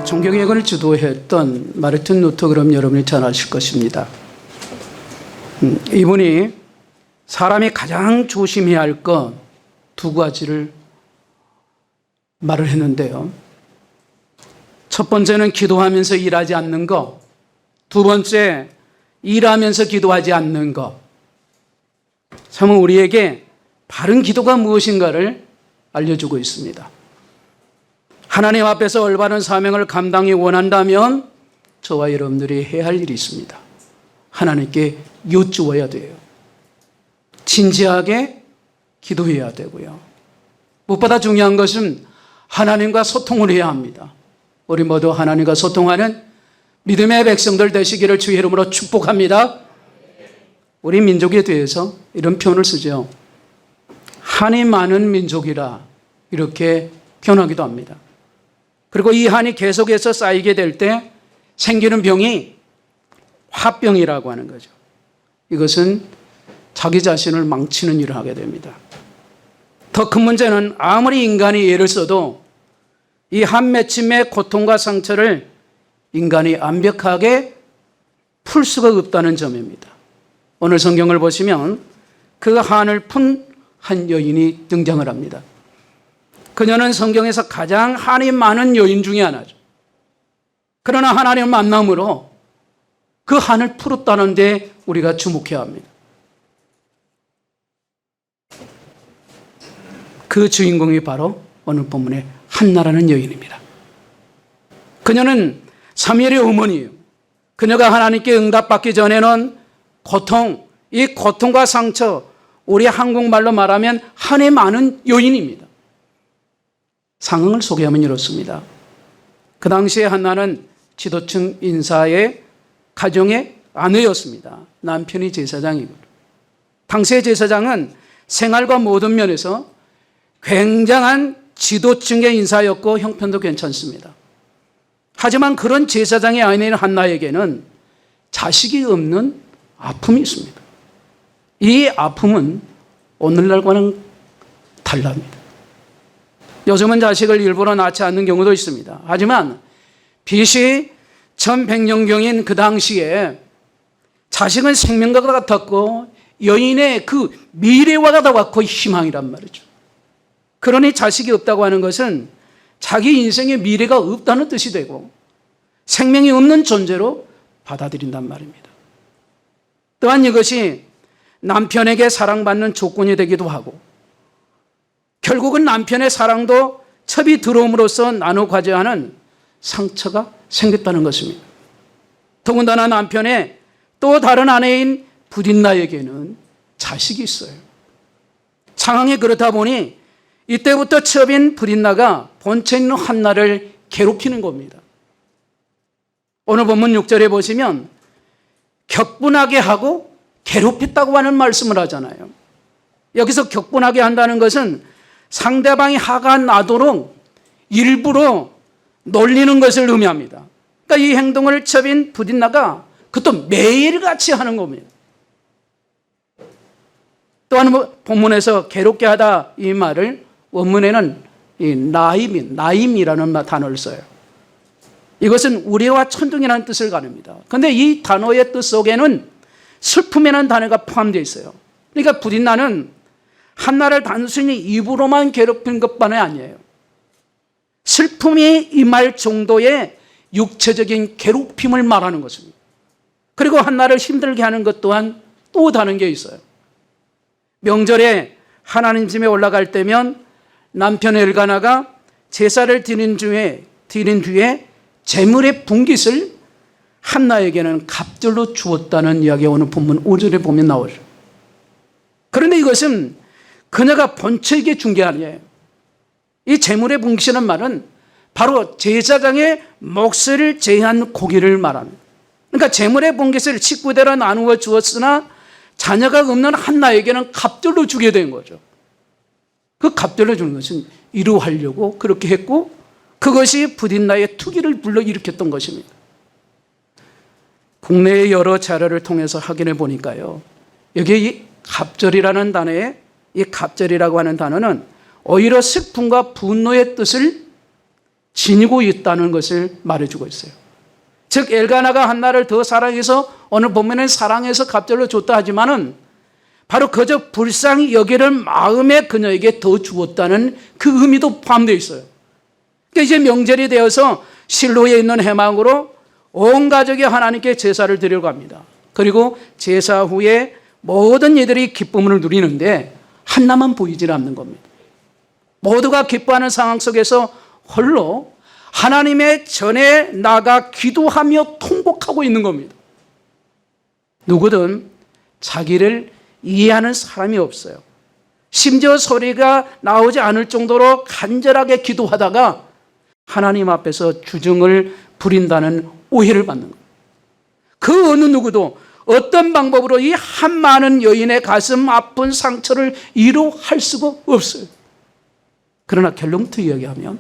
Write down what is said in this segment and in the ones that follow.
종교개혁을 주도했던 마르틴 루터 그럼 여러분이 잘 아실 것입니다. 이분이 사람이 가장 조심해야 할 것 두 가지를 말을 했는데요. 첫 번째는 기도하면서 일하지 않는 것, 두 번째 일하면서 기도하지 않는 것. 참은 우리에게 바른 기도가 무엇인가를 알려주고 있습니다. 하나님 앞에서 올바른 사명을 감당이 원한다면 저와 여러분들이 해야 할 일이 있습니다. 하나님께 여쭈어야 돼요. 진지하게 기도해야 되고요. 무엇보다 중요한 것은 하나님과 소통을 해야 합니다. 우리 모두 하나님과 소통하는 믿음의 백성들 되시기를 주의 이름으로 축복합니다. 우리 민족에 대해서 이런 표현을 쓰죠. 한이 많은 민족이라 이렇게 표현하기도 합니다. 그리고 이 한이 계속해서 쌓이게 될 때 생기는 병이 화병이라고 하는 거죠. 이것은 자기 자신을 망치는 일을 하게 됩니다. 더 큰 문제는 아무리 인간이 애를 써도 이 한 맺힘의 고통과 상처를 인간이 완벽하게 풀 수가 없다는 점입니다. 오늘 성경을 보시면 그 한을 푼 한 여인이 등장을 합니다. 그녀는 성경에서 가장 한이 많은 여인 중에 하나죠. 그러나 하나님의 만남으로 그 한을 풀었다는 데 우리가 주목해야 합니다. 그 주인공이 바로 오늘 본문의 한나라는 여인입니다. 그녀는 사무엘의 어머니예요. 그녀가 하나님께 응답받기 전에는 고통, 이 고통과 상처, 우리 한국말로 말하면 한이 많은 여인입니다. 상황을 소개하면 이렇습니다. 그 당시에 한나는 지도층 인사의 가정의 아내였습니다. 남편이 제사장이고, 당시의 제사장은 생활과 모든 면에서 굉장한 지도층의 인사였고 형편도 괜찮습니다. 하지만 그런 제사장의 아내인 한나에게는 자식이 없는 아픔이 있습니다. 이 아픔은 오늘날과는 달랍니다. 요즘은 자식을 일부러 낳지 않는 경우도 있습니다. 하지만 BC 1100년경인 그 당시에 자식은 생명과 같았고 여인의 그 미래와 같았고 희망이란 말이죠. 그러니 자식이 없다고 하는 것은 자기 인생의 미래가 없다는 뜻이 되고 생명이 없는 존재로 받아들인단 말입니다. 또한 이것이 남편에게 사랑받는 조건이 되기도 하고 결국은 남편의 사랑도 첩이 들어옴으로써 나눠 가져야 하는 상처가 생겼다는 것입니다. 더군다나 남편의 또 다른 아내인 부딘나에게는 자식이 있어요. 상황이 그렇다 보니 이때부터 첩인 부딘나가 본체 있는 한나를 괴롭히는 겁니다. 오늘 본문 6절에 보시면 격분하게 하고 괴롭혔다고 하는 말씀을 하잖아요. 여기서 격분하게 한다는 것은 상대방이 화가 나도록 일부러 놀리는 것을 의미합니다. 그러니까 이 행동을 첩인 부딘나가 그것도 매일같이 하는 겁니다. 또한 본문에서 괴롭게 하다 이 말을 원문에는 이 나임이라는 단어를 써요. 이것은 우레와 천둥이라는 뜻을 가릅니다. 그런데 이 단어의 뜻 속에는 슬픔이라는 단어가 포함되어 있어요. 그러니까 부딘나는 한나를 단순히 입으로만 괴롭힌 것만이 아니에요. 슬픔이 임할 정도의 육체적인 괴롭힘을 말하는 것입니다. 그리고 한나를 힘들게 하는 것 또한 또 다른 게 있어요. 명절에 하나님 집에 올라갈 때면 남편 엘가나가 제사를 드린 뒤에 제물의 분깃을 한나에게는 갑절로 주었다는 이야기가 오늘 본문 5절에 보면 나오죠. 그런데 이것은 그녀가 본처에게 준 게 아니에요. 이 제물의 분깃이라는 말은 바로 제사장의 몫을 제한 고기를 말합니다. 그러니까 제물의 분깃을 식구대로 나누어 주었으나 자녀가 없는 한나에게는 갑절로 주게 된 거죠. 그 갑절로 주는 것은 이루하려고 그렇게 했고 그것이 부딘나의 투기를 불러일으켰던 것입니다. 국내의 여러 자료를 통해서 확인해 보니까요. 여기 이 갑절이라는 단어에 이 갑절이라고 하는 단어는 오히려 슬픔과 분노의 뜻을 지니고 있다는 것을 말해주고 있어요. 즉 엘가나가 한나를 더 사랑해서 오늘 보면은 사랑해서 갑절로 줬다 하지만은 바로 그저 불쌍히 여기를 마음에 그녀에게 더 주었다는 그 의미도 포함되어 있어요. 그러니까 이제 명절이 되어서 실로에 있는 회막으로 온 가족이 하나님께 제사를 드리려고 합니다. 그리고 제사 후에 모든 이들이 기쁨을 누리는데 한나만 보이질 않는 겁니다. 모두가 기뻐하는 상황 속에서 홀로 하나님의 전에 나가 기도하며 통곡하고 있는 겁니다. 누구든 자기를 이해하는 사람이 없어요. 심지어 소리가 나오지 않을 정도로 간절하게 기도하다가 하나님 앞에서 주증을 부린다는 오해를 받는 거예요. 그 어느 누구도 어떤 방법으로 이 한 많은 여인의 가슴 아픈 상처를 위로할 수가 없어요. 그러나 결론부터 이야기하면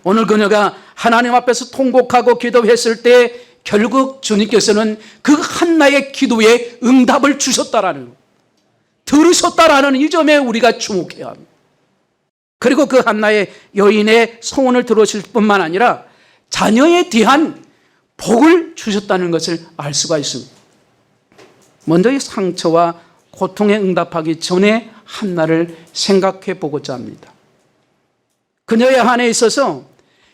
오늘 그녀가 하나님 앞에서 통곡하고 기도했을 때 결국 주님께서는 그 한나의 기도에 응답을 주셨다라는, 들으셨다라는 이 점에 우리가 주목해야 합니다. 그리고 그 한나의 여인의 소원을 들으실 뿐만 아니라 자녀에 대한 복을 주셨다는 것을 알 수가 있습니다. 먼저 이 상처와 고통에 응답하기 전에 한나를 생각해 보고자 합니다. 그녀의 한에 있어서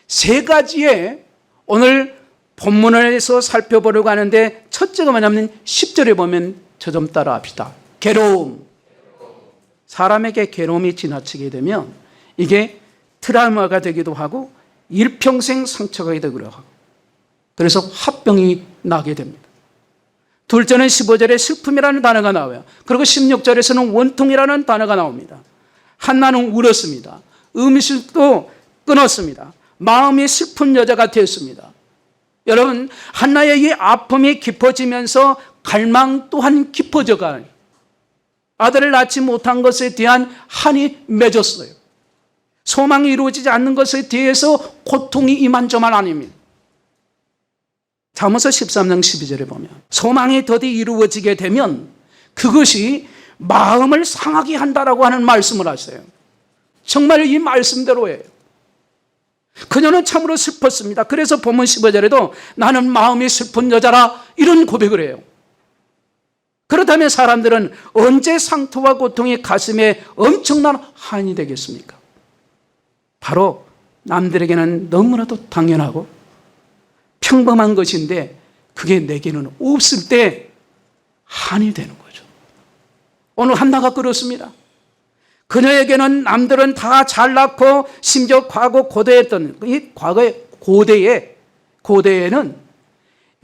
세 가지의 오늘 본문에서 살펴보려고 하는데 첫째가 뭐냐면 10절에 보면 저 좀 따라 합시다. 괴로움. 사람에게 괴로움이 지나치게 되면 이게 트라우마가 되기도 하고 일평생 상처가 되기도 하고 그래서 화병이 나게 됩니다. 둘째는 15절에 슬픔이라는 단어가 나와요. 그리고 16절에서는 원통이라는 단어가 나옵니다. 한나는 울었습니다. 음식도 끊었습니다. 마음이 슬픈 여자가 되었습니다. 여러분, 한나의 이 아픔이 깊어지면서 갈망 또한 깊어져가요. 아들을 낳지 못한 것에 대한 한이 맺었어요. 소망이 이루어지지 않는 것에 대해서 고통이 이만저만 아닙니다. 잠언서 13장 12절에 보면 소망이 더디 이루어지게 되면 그것이 마음을 상하게 한다라고 하는 말씀을 하세요. 정말 이 말씀대로예요. 그녀는 참으로 슬펐습니다. 그래서 본문 15절에도 나는 마음이 슬픈 여자라 이런 고백을 해요. 그렇다면 사람들은 언제 상처와 고통이 가슴에 엄청난 한이 되겠습니까? 바로 남들에게는 너무나도 당연하고 평범한 것인데 그게 내게는 없을 때 한이 되는 거죠. 오늘 한나가 그렇습니다. 그녀에게는 남들은 다 잘났고 심지어 과거 고대했던 이 과거의 고대에는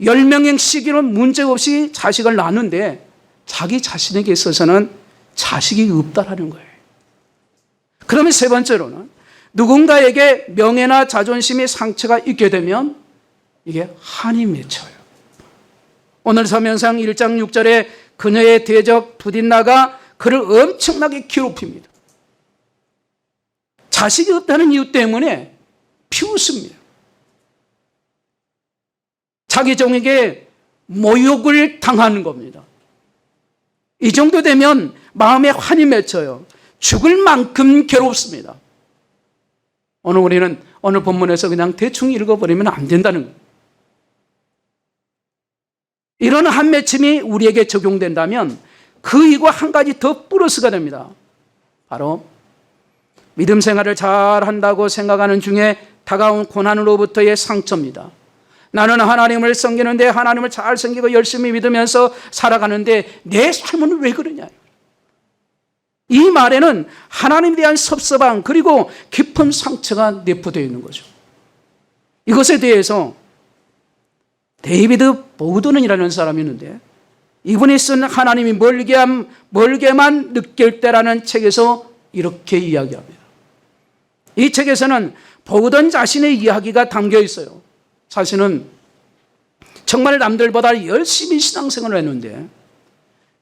10명의 시기로 문제없이 자식을 낳는데 자기 자신에게 있어서는 자식이 없다라는 거예요. 그러면 세 번째로는 누군가에게 명예나 자존심의 상처가 있게 되면 이게 한이 맺혀요. 오늘 사면상 1장 6절에 그녀의 대적 부딘나가 그를 엄청나게 괴롭힙니다. 자식이 없다는 이유 때문에 비웃습니다. 자기 종에게 모욕을 당하는 겁니다. 이 정도 되면 마음에 한이 맺혀요. 죽을 만큼 괴롭습니다. 오늘 우리는 오늘 본문에서 그냥 대충 읽어버리면 안 된다는 거예요. 이런 한 맺힘이 우리에게 적용된다면 그 이과 한 가지 더 플러스가 됩니다. 바로 믿음 생활을 잘한다고 생각하는 중에 다가온 고난으로부터의 상처입니다. 나는 하나님을 섬기는데 하나님을 잘 섬기고 열심히 믿으면서 살아가는데 내 삶은 왜 그러냐. 이 말에는 하나님에 대한 섭섭함 그리고 깊은 상처가 내포되어 있는 거죠. 이것에 대해서 데이비드 보우든이라는 사람이 있는데 이분이 쓴 하나님이 멀게만 느낄 때라는 책에서 이렇게 이야기합니다. 이 책에서는 보우든 자신의 이야기가 담겨 있어요. 자신은 정말 남들보다 열심히 신앙생활을 했는데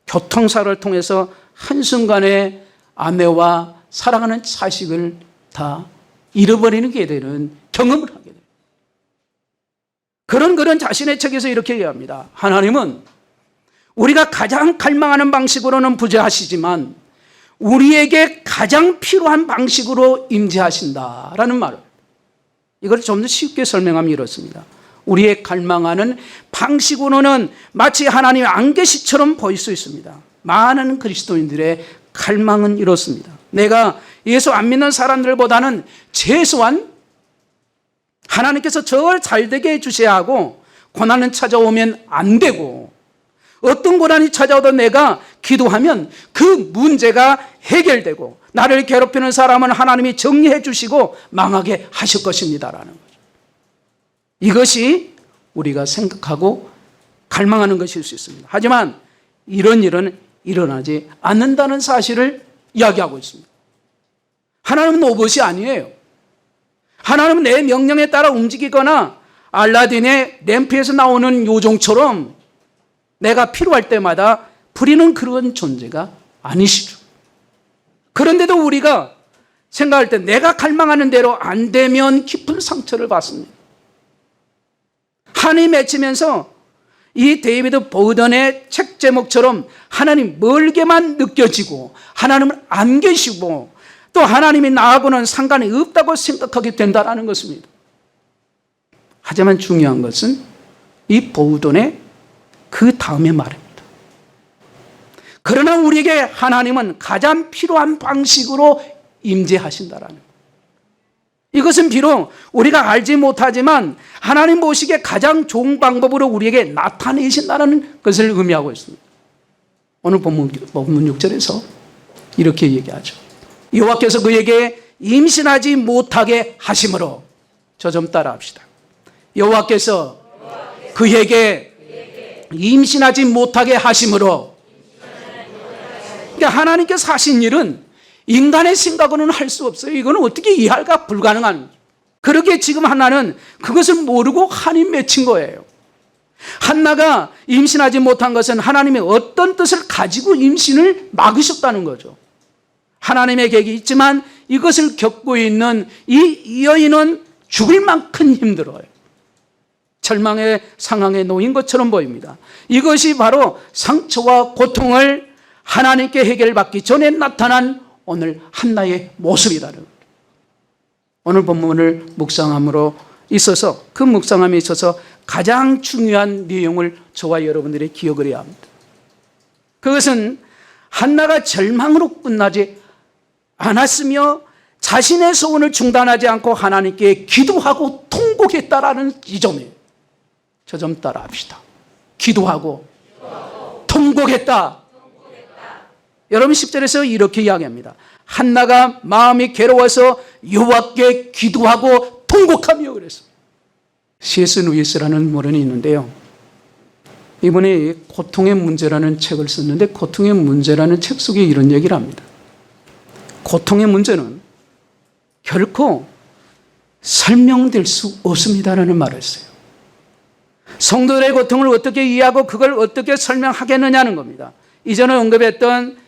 교통사를 통해서 한순간에 아내와 사랑하는 자식을 다 잃어버리는 게 되는 경험을 하게 돼요. 그런 자신의 책에서 이렇게 얘기합니다. 하나님은 우리가 가장 갈망하는 방식으로는 부재하시지만 우리에게 가장 필요한 방식으로 임재하신다라는 말을. 이걸 좀 더 쉽게 설명하면 이렇습니다. 우리의 갈망하는 방식으로는 마치 하나님이 안 계시처럼 보일 수 있습니다. 많은 그리스도인들의 갈망은 이렇습니다. 내가 예수 안 믿는 사람들보다는 최소한 하나님께서 저를 잘되게 해주셔야 하고, 고난은 찾아오면 안 되고, 어떤 고난이 찾아오도 내가 기도하면 그 문제가 해결되고, 나를 괴롭히는 사람은 하나님이 정리해 주시고 망하게 하실 것입니다라는 거죠. 이것이 우리가 생각하고 갈망하는 것일 수 있습니다. 하지만 이런 일은 일어나지 않는다는 사실을 이야기하고 있습니다. 하나님은 로봇이 아니에요. 하나님은 내 명령에 따라 움직이거나 알라딘의 램프에서 나오는 요정처럼 내가 필요할 때마다 부리는 그런 존재가 아니시죠. 그런데도 우리가 생각할 때 내가 갈망하는 대로 안 되면 깊은 상처를 받습니다. 한이 맺히면서 이 데이비드 보우던의 책 제목처럼 하나님 멀게만 느껴지고 하나님은 안 계시고 또 하나님이 나하고는 상관이 없다고 생각하게 된다는 것입니다. 하지만 중요한 것은 이 보우던의 그 다음의 말입니다. 그러나 우리에게 하나님은 가장 필요한 방식으로 임재하신다라는 거예요. 이것은 비록 우리가 알지 못하지만 하나님 보시기에 가장 좋은 방법으로 우리에게 나타내신다는 것을 의미하고 있습니다. 오늘 본문 6절에서 이렇게 얘기하죠. 여호와께서 그에게 임신하지 못하게 하심으로. 저 좀 따라합시다. 여호와께서 그에게 임신하지 못하게 하심으로. 그러니까 하나님께서 하신 일은 인간의 생각으로는 할 수 없어요. 이거는 어떻게 이해할까 불가능한. 그렇게 지금 한나는 그것을 모르고 한이 맺힌 거예요. 한나가 임신하지 못한 것은 하나님의 어떤 뜻을 가지고 임신을 막으셨다는 거죠. 하나님의 계획이 있지만 이것을 겪고 있는 이 여인은 죽을 만큼 힘들어요. 절망의 상황에 놓인 것처럼 보입니다. 이것이 바로 상처와 고통을 하나님께 해결받기 전에 나타난 오늘 한나의 모습이다는 거예요. 오늘 본문을 묵상함으로 있어서 그 묵상함에 있어서 가장 중요한 내용을 저와 여러분들이 기억을 해야 합니다. 그것은 한나가 절망으로 끝나지 않았으며 자신의 소원을 중단하지 않고 하나님께 기도하고 통곡했다라는 이 점이에요. 저 좀 따라합시다. 기도하고 통곡했다. 여러분 10절에서 이렇게 이야기합니다. 한나가 마음이 괴로워서 여호와께 기도하고 통곡하며 그랬습니다. C.S. 루이스라는 모론이 있는데요. 이분이 고통의 문제라는 책을 썼는데 고통의 문제라는 책 속에 이런 얘기를 합니다. 고통의 문제는 결코 설명될 수 없습니다라는 말을 했어요. 성도들의 고통을 어떻게 이해하고 그걸 어떻게 설명하겠느냐는 겁니다. 이전에 언급했던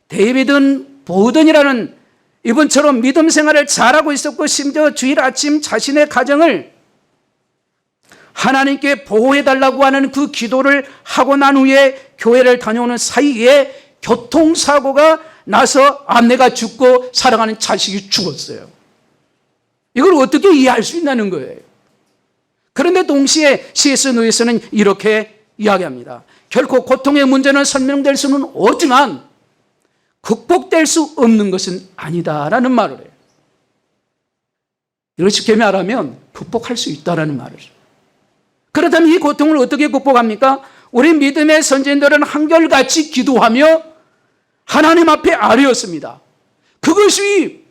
데이비드 보우던이라는 이분처럼 믿음 생활을 잘하고 있었고 심지어 주일 아침 자신의 가정을 하나님께 보호해달라고 하는 그 기도를 하고 난 후에 교회를 다녀오는 사이에 교통사고가 나서 아내가 죽고 사랑하는 자식이 죽었어요. 이걸 어떻게 이해할 수 있냐는 거예요. 그런데 동시에 C.S. 루이스는 이렇게 이야기합니다. 결코 고통의 문제는 설명될 수는 없지만 극복될 수 없는 것은 아니다라는 말을 해요. 이걸 쉽게 말하면 극복할 수 있다라는 말이죠. 그렇다면 이 고통을 어떻게 극복합니까? 우리 믿음의 선진들은 한결같이 기도하며 하나님 앞에 아뢰었습니다. 그것이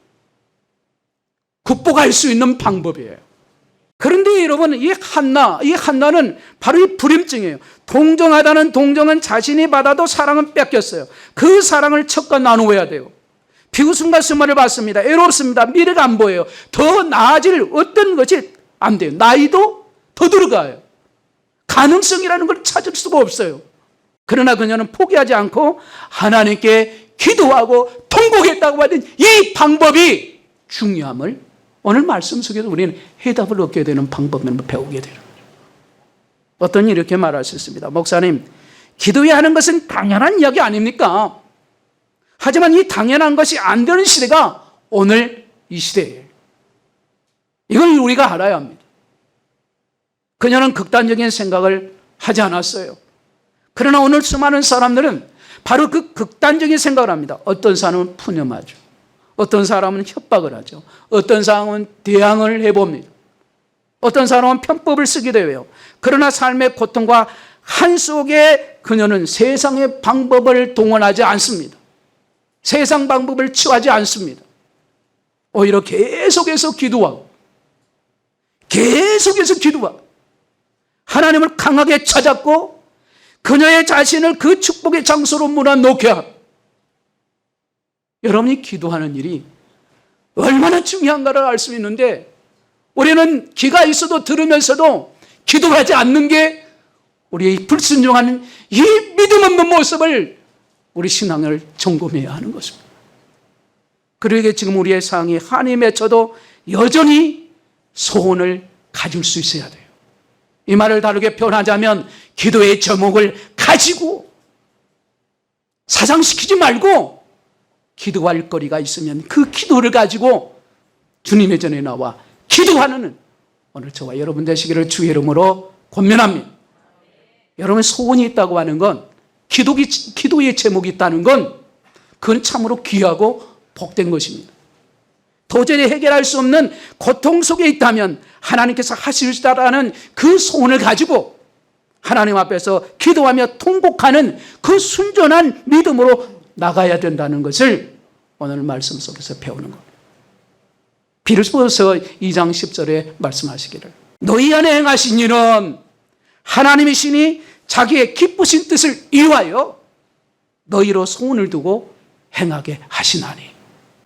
극복할 수 있는 방법이에요. 그런데 여러분 이 한나는 바로 이 불임증이에요. 동정하다는 동정은 자신이 받아도 사랑은 뺏겼어요. 그 사랑을 척과 나누어야 돼요. 비웃음과 수모를 받습니다. 애롭습니다. 미래가 안 보여요. 더 나아질 어떤 것이 안 돼요. 나이도 더 들어가요. 가능성이라는 걸 찾을 수가 없어요. 그러나 그녀는 포기하지 않고 하나님께 기도하고 통곡했다고 하는 이 방법이 중요함을 오늘 말씀 속에서 우리는 해답을 얻게 되는 방법을 배우게 되는 거죠. 어떤 분이 이렇게 말하셨습니다. 목사님, 기도해야 하는 것은 당연한 이야기 아닙니까? 하지만 이 당연한 것이 안 되는 시대가 오늘 이 시대예요. 이걸 우리가 알아야 합니다. 그녀는 극단적인 생각을 하지 않았어요. 그러나 오늘 수많은 사람들은 바로 그 극단적인 생각을 합니다. 어떤 사람은 푸념하죠. 어떤 사람은 협박을 하죠. 어떤 사람은 대항을 해봅니다. 어떤 사람은 편법을 쓰기도 해요. 그러나 삶의 고통과 한 속에 그녀는 세상의 방법을 동원하지 않습니다. 세상 방법을 취하지 않습니다. 오히려 계속해서 기도하고 하나님을 강하게 찾았고 그녀의 자신을 그 축복의 장소로 몰아넣게 하고, 여러분이 기도하는 일이 얼마나 중요한가를 알 수 있는데 우리는 귀가 있어도 들으면서도 기도하지 않는 게 우리의 불순종하는 이 믿음 없는 모습을 우리 신앙을 점검해야 하는 것입니다. 그러기에 지금 우리의 상황이 한이 맺혀도 여전히 소원을 가질 수 있어야 돼요. 이 말을 다르게 표현하자면 기도의 제목을 가지고 사상시키지 말고 기도할 거리가 있으면 그 기도를 가지고 주님의 전에 나와 기도하는 오늘 저와 여러분 되시기를 주의 이름으로 권면합니다. 여러분 소원이 있다고 하는 건 기도의 제목이 있다는 건 그건 참으로 귀하고 복된 것입니다. 도저히 해결할 수 없는 고통 속에 있다면 하나님께서 하실 수 있다라는 그 소원을 가지고 하나님 앞에서 기도하며 통곡하는 그 순전한 믿음으로 나가야 된다는 것을 오늘 말씀 속에서 배우는 겁니다. 빌립보서 2장 10절에 말씀하시기를 너희 안에 행하신 일은 하나님이시니 자기의 기쁘신 뜻을 이루하여 너희로 소원을 두고 행하게 하시나니.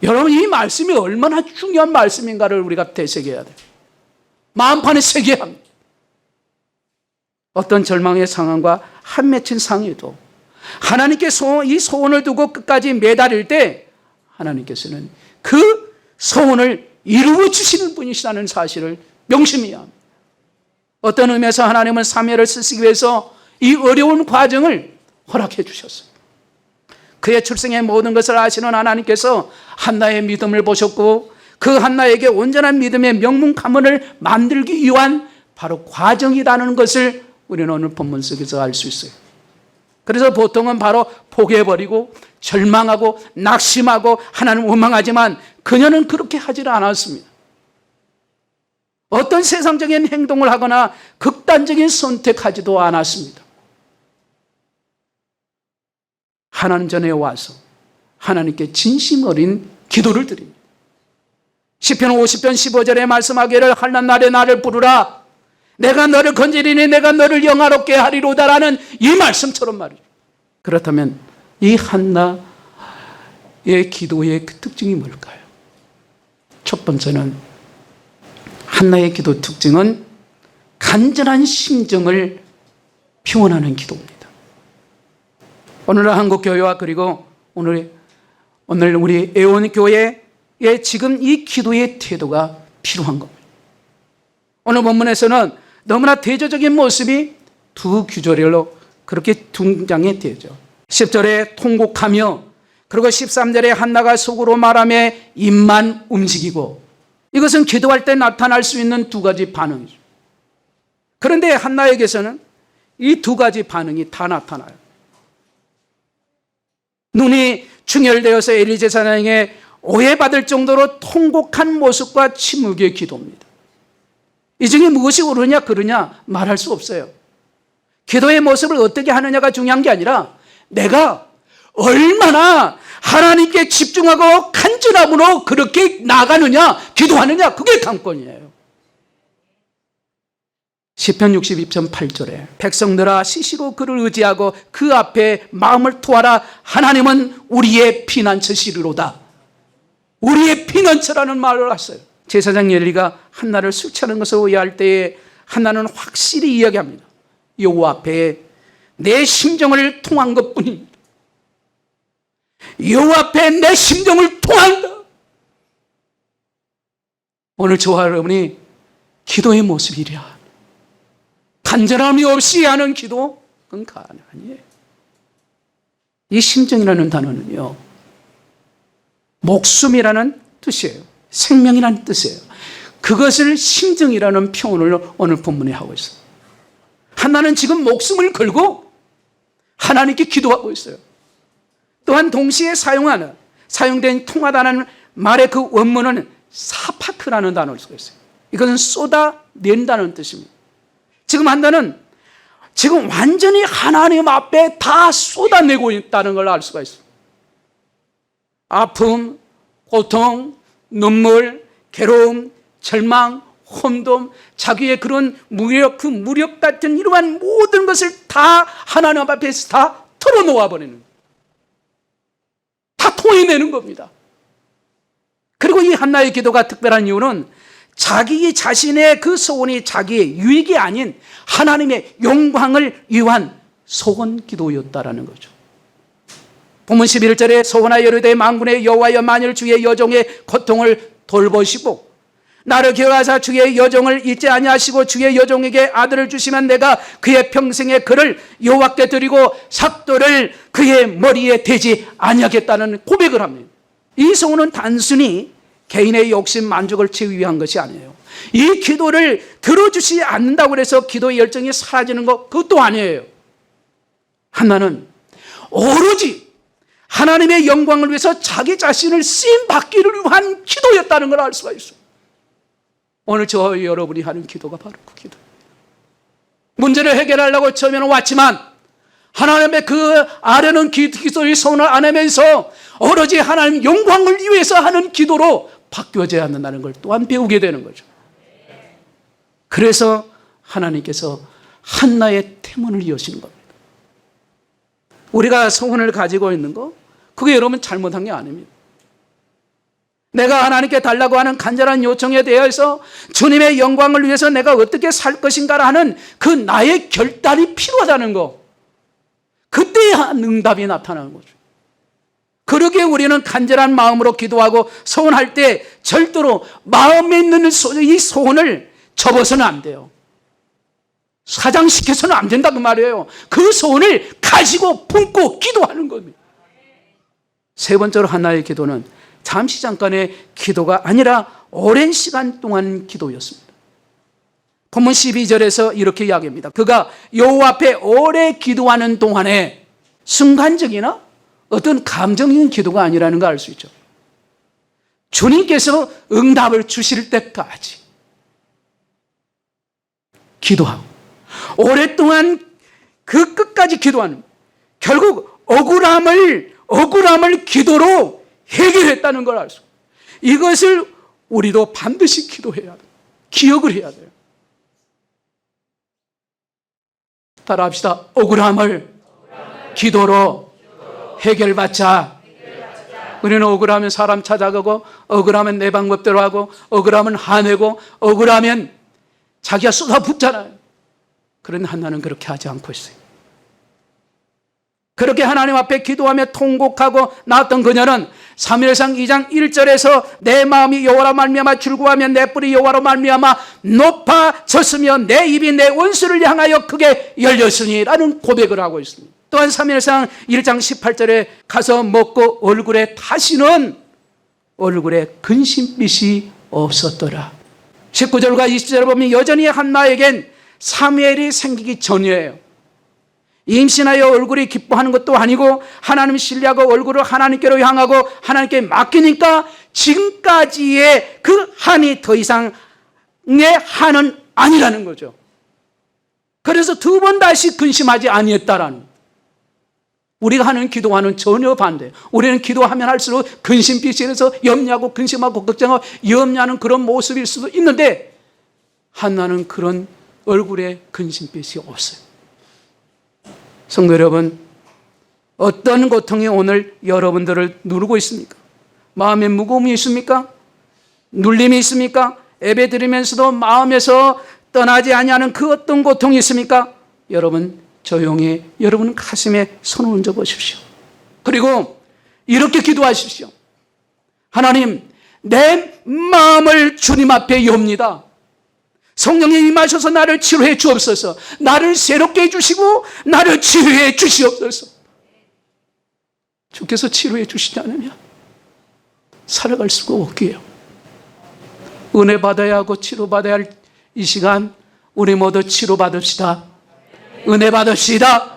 여러분 이 말씀이 얼마나 중요한 말씀인가를 우리가 되새겨야 돼요. 마음판에 새겨야 합니다. 어떤 절망의 상황과 한 맺힌 상황에도 하나님께 이 소원을 두고 끝까지 매달릴 때 하나님께서는 그 소원을 이루어 주시는 분이시라는 사실을 명심해야 합니다. 어떤 의미에서 하나님은 사명을 쓰시기 위해서 이 어려운 과정을 허락해 주셨어요. 그의 출생의 모든 것을 아시는 하나님께서 한나의 믿음을 보셨고 그 한나에게 온전한 믿음의 명문 가문을 만들기 위한 바로 과정이라는 것을 우리는 오늘 본문 속에서 알 수 있어요. 그래서 보통은 바로 포기해버리고 절망하고 낙심하고 하나님 원망하지만 그녀는 그렇게 하지를 않았습니다. 어떤 세상적인 행동을 하거나 극단적인 선택하지도 않았습니다. 하나님 전에 와서 하나님께 진심 어린 기도를 드립니다. 시편 50편 15절에 말씀하기를 한낱 날에 나를 부르라 내가 너를 건지리니 내가 너를 영화롭게 하리로다라는 이 말씀처럼 말이죠. 그렇다면 이 한나의 기도의 그 특징이 뭘까요? 첫 번째는 한나의 기도 특징은 간절한 심정을 표현하는 기도입니다. 오늘 한국교회와 그리고 오늘 우리 애원교회에 지금 이 기도의 태도가 필요한 겁니다. 오늘 본문에서는 너무나 대조적인 모습이 두 구절로 그렇게 등장이 되죠. 10절에 통곡하며 그리고 13절에 한나가 속으로 말하며 입만 움직이고 이것은 기도할 때 나타날 수 있는 두 가지 반응이죠. 그런데 한나에게서는 이 두 가지 반응이 다 나타나요. 눈이 충혈되어서 엘리 제사장에게 오해받을 정도로 통곡한 모습과 침묵의 기도입니다. 이 중에 무엇이 옳으냐 그르냐 말할 수 없어요. 기도의 모습을 어떻게 하느냐가 중요한 게 아니라 내가 얼마나 하나님께 집중하고 간절함으로 그렇게 나가느냐 기도하느냐 그게 관건이에요. 시편 62편 8절에 백성들아 시시로 그를 의지하고 그 앞에 마음을 토하라 하나님은 우리의 피난처시리로다. 우리의 피난처라는 말을 했어요. 제사장 엘리가 한나를 술 취하는 것을 오해할 때에 한나는 확실히 이야기합니다. 여호와 앞에 내 심정을 통한 것뿐입니다. 여호와 앞에 내 심정을 통한다. 오늘 저와 여러분이 기도의 모습이랴 간절함이 없이 하는 기도 그건 가능해요. 이 심정이라는 단어는요 목숨이라는 뜻이에요. 생명이라는 뜻이에요. 그것을 심정이라는 표현을 오늘 본문에 하고 있어요. 한나는 지금 목숨을 걸고 하나님께 기도하고 있어요. 또한 동시에 사용된 통하다는 말의 그 원문은 사파크라는 단어를 쓰고 있어요. 이것은 쏟아낸다는 뜻입니다. 지금 한나는 지금 완전히 하나님 앞에 다 쏟아내고 있다는 걸 알 수가 있어요. 아픔, 고통, 눈물, 괴로움, 절망, 혼돈, 자기의 그런 무력, 그 무력 같은 이러한 모든 것을 다 하나님 앞에서 다 털어놓아 버리는, 다 토해내는 겁니다. 그리고 이 한나의 기도가 특별한 이유는 자기 자신의 그 소원이 자기의 유익이 아닌 하나님의 영광을 위한 소원 기도였다라는 거죠. 본문 11절에 소원하여 이르되 만군의 여호와여 만일 주의 여종의 고통을 돌보시고 나를 기억하사 주의 여종을 잊지 아니하시고 주의 여종에게 아들을 주시면 내가 그의 평생의 그를 여호와께 드리고 삭도를 그의 머리에 대지 아니하겠다는 고백을 합니다. 이 소원은 단순히 개인의 욕심 만족을 채우기 위한 것이 아니에요. 이 기도를 들어주지 않는다고 해서 기도의 열정이 사라지는 것, 그것도 아니에요. 한나는 오로지 하나님의 영광을 위해서 자기 자신을 쓰임받기를 위한 기도였다는 걸 알 수가 있어요. 오늘 저와 여러분이 하는 기도가 바로 그 기도예요. 문제를 해결하려고 처음에는 왔지만 하나님의 그 아뢰는 기도의 손을 안 하면서 오로지 하나님 영광을 위해서 하는 기도로 바뀌어져야 한다는 걸 또한 배우게 되는 거죠. 그래서 하나님께서 한나의 태문을 여시는 겁니다. 우리가 소원을 가지고 있는 거, 그게 여러분 잘못한 게 아닙니다. 내가 하나님께 달라고 하는 간절한 요청에 대해서 주님의 영광을 위해서 내가 어떻게 살 것인가 하는 그 나의 결단이 필요하다는 거, 그때야 응답이 나타나는 거죠. 그러기에 우리는 간절한 마음으로 기도하고 소원할 때 절대로 마음에 있는 이 소원을 접어서는 안 돼요. 사장시켜서는 안 된다 그 말이에요. 그 소원을 가지고 품고 기도하는 겁니다. 세 번째로 한나의 기도는 잠시 잠깐의 기도가 아니라 오랜 시간 동안 기도였습니다. 본문 12절에서 이렇게 이야기합니다. 그가 여호와 앞에 오래 기도하는 동안에 순간적이나 어떤 감정적인 기도가 아니라는 걸 알 수 있죠. 주님께서 응답을 주실 때까지 기도하고 오랫동안 그 끝까지 기도하는, 결국 억울함을 기도로 해결했다는 걸 알 수 있어요. 이것을 우리도 반드시 기도해야 돼요. 기억을 해야 돼요. 따라합시다. 억울함을 기도로 해결받자. 우리는 억울하면 사람 찾아가고, 억울하면 내 방법대로 하고, 억울하면 화내고, 억울하면 자기가 쏟아붓잖아요. 그런데 한나는 그렇게 하지 않고 있어요. 그렇게 하나님 앞에 기도하며 통곡하고 나왔던 그녀는 사무엘상 2장 1절에서 내 마음이 여호와로 말미암아 즐거워하며 내 뿔이 여호와로 말미암아 높아졌으며 내 입이 내 원수를 향하여 크게 열렸으니 라는 고백을 하고 있습니다. 또한 사무엘상 1장 18절에 가서 먹고 얼굴에 다시는 얼굴에 근심빛이 없었더라. 19절과 20절을 보면 여전히 한나에겐 사무엘이 생기기 전이에요. 임신하여 얼굴이 기뻐하는 것도 아니고 하나님 신뢰하고 얼굴을 하나님께로 향하고 하나님께 맡기니까 지금까지의 그 한이 더 이상의 한은 아니라는 거죠. 그래서 두 번 다시 근심하지 아니했다라는, 우리가 하는 기도와는 전혀 반대. 우리는 기도하면 할수록 근심빛이 일어서 염려하고 근심하고 걱정하고 염려하는 그런 모습일 수도 있는데 한나는 그런 얼굴에 근심빛이 없어요. 성도 여러분, 어떤 고통이 오늘 여러분들을 누르고 있습니까? 마음에 무거움이 있습니까? 눌림이 있습니까? 예배 드리면서도 마음에서 떠나지 아니하는 그 어떤 고통이 있습니까? 여러분 조용히 여러분 가슴에 손을 얹어 보십시오. 그리고 이렇게 기도하십시오. 하나님, 내 마음을 주님 앞에 엽니다. 성령님 임하셔서 나를 치료해 주옵소서. 나를 새롭게 해주시고 나를 치료해 주시옵소서. 주께서 치료해 주시지 않으면 살아갈 수가 없게요. 은혜 받아야 하고 치료받아야 할 이 시간 우리 모두 치료받읍시다. 은혜 받읍시다.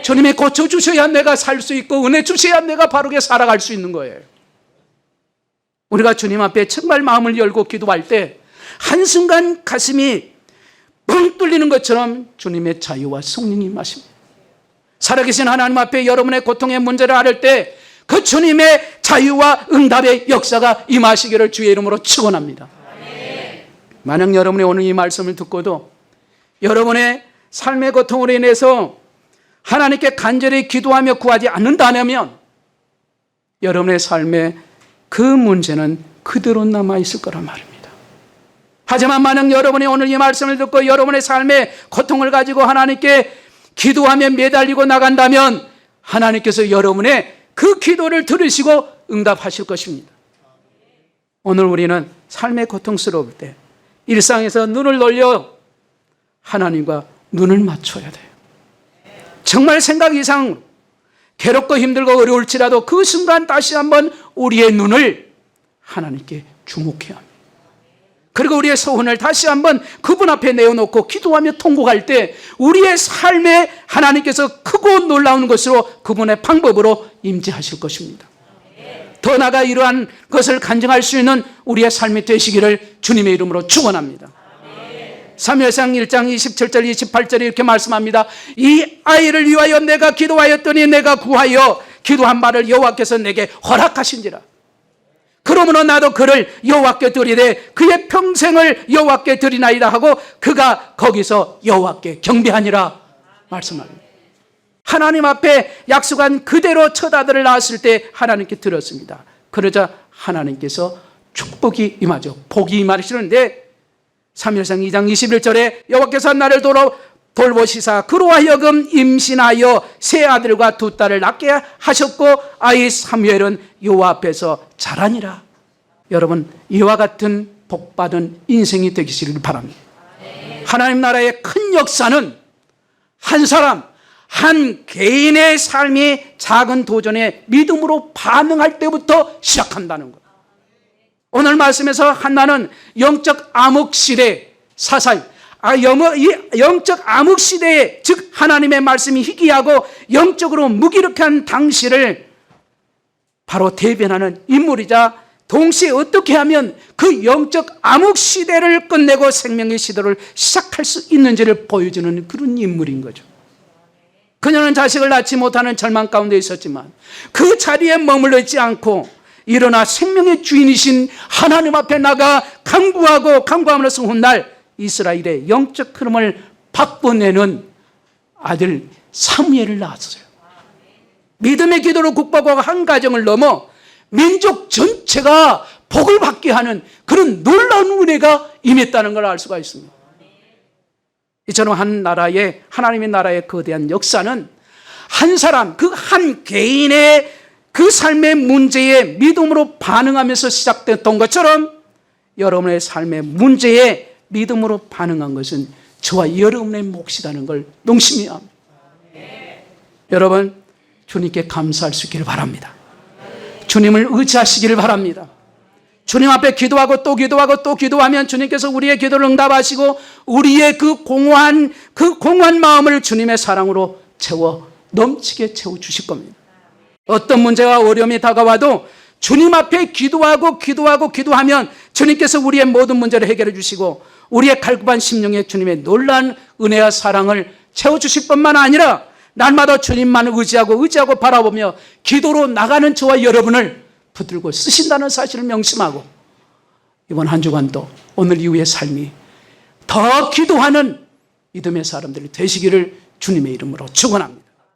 주님이 고쳐주셔야 내가 살 수 있고 은혜 주셔야 내가 바르게 살아갈 수 있는 거예요. 우리가 주님 앞에 정말 마음을 열고 기도할 때 한순간 가슴이 뻥 뚫리는 것처럼 주님의 자유와 성령이 임하십니다. 살아계신 하나님 앞에 여러분의 고통의 문제를 앓을 때 그 주님의 자유와 응답의 역사가 임하시기를 주의 이름으로 축원합니다. 만약 여러분이 오늘 이 말씀을 듣고도 여러분의 삶의 고통으로 인해서 하나님께 간절히 기도하며 구하지 않는다면 여러분의 삶에 그 문제는 그대로 남아있을 거란 말입니다. 하지만 만약 여러분이 오늘 이 말씀을 듣고 여러분의 삶의 고통을 가지고 하나님께 기도하며 매달리고 나간다면 하나님께서 여러분의 그 기도를 들으시고 응답하실 것입니다. 오늘 우리는 삶의 고통스러울 때 일상에서 눈을 돌려 하나님과 눈을 맞춰야 돼요. 정말 생각 이상 괴롭고 힘들고 어려울지라도 그 순간 다시 한번 우리의 눈을 하나님께 주목해야 합니다. 그리고 우리의 소원을 다시 한번 그분 앞에 내어놓고 기도하며 통곡할 때 우리의 삶에 하나님께서 크고 놀라운 것으로 그분의 방법으로 임재하실 것입니다. 더 나아가 이러한 것을 간증할 수 있는 우리의 삶이 되시기를 주님의 이름으로 축원합니다. 사무엘상 1장 27절 28절에 이렇게 말씀합니다. 이 아이를 위하여 내가 기도하였더니 내가 구하여 기도한 바를 여호와께서 내게 허락하신지라. 그러므로 나도 그를 여호와께 드리되 그의 평생을 여호와께 드리나이다 하고 그가 거기서 여호와께 경배하니라 말씀합니다. 하나님 앞에 약속한 그대로 첫 아들을 낳았을 때 하나님께 드렸습니다. 그러자 하나님께서 축복이 임하죠. 복이 임하시는데 사무엘상 2장 21절에 여호와께서 나를 돌보시사 그로 하여금 임신하여 세 아들과 두 딸을 낳게 하셨고 아이 사무엘은 여호와 앞에서 자라니라. 여러분 이와 같은 복받은 인생이 되시기를 바랍니다. 하나님 나라의 큰 역사는 한 사람 한 개인의 삶이 작은 도전에 믿음으로 반응할 때부터 시작한다는 것. 오늘 말씀에서 한나는 영적 암흑 시대 사사임, 영적 암흑 시대에 즉 하나님의 말씀이 희귀하고 영적으로 무기력한 당시를 바로 대변하는 인물이자 동시에 어떻게 하면 그 영적 암흑 시대를 끝내고 생명의 시대를 시작할 수 있는지를 보여주는 그런 인물인 거죠. 그녀는 자식을 낳지 못하는 절망 가운데 있었지만 그 자리에 머물러 있지 않고 일어나 생명의 주인이신 하나님 앞에 나가 간구함으로써 훗날 이스라엘의 영적 흐름을 바꿔내는 아들 사무엘을 낳았어요. 믿음의 기도로 국밥과 한 가정을 넘어 민족 전체가 복을 받게 하는 그런 놀라운 은혜가 임했다는 걸 알 수가 있습니다. 이처럼 한 나라의 하나님의 나라의 거대한 역사는 한 사람 그 한 개인의 그 삶의 문제에 믿음으로 반응하면서 시작됐던 것처럼 여러분의 삶의 문제에 믿음으로 반응한 것은 저와 여러분의 몫이라는 걸 명심해야 합니다. 여러분 주님께 감사할 수 있기를 바랍니다. 주님을 의지하시기를 바랍니다. 주님 앞에 기도하고 또 기도하고 또 기도하면 주님께서 우리의 기도를 응답하시고 우리의 그 공허한 마음을 주님의 사랑으로 넘치게 채워주실 겁니다. 어떤 문제와 어려움이 다가와도 주님 앞에 기도하면 주님께서 우리의 모든 문제를 해결해 주시고 우리의 갈급한 심령에 주님의 놀라운 은혜와 사랑을 채워주실 뿐만 아니라 날마다 주님만을 의지하고 바라보며 기도로 나가는 저와 여러분을 붙들고 쓰신다는 사실을 명심하고 이번 한 주간도 오늘 이후의 삶이 더 기도하는 믿음의 사람들이 되시기를 주님의 이름으로 축원합니다.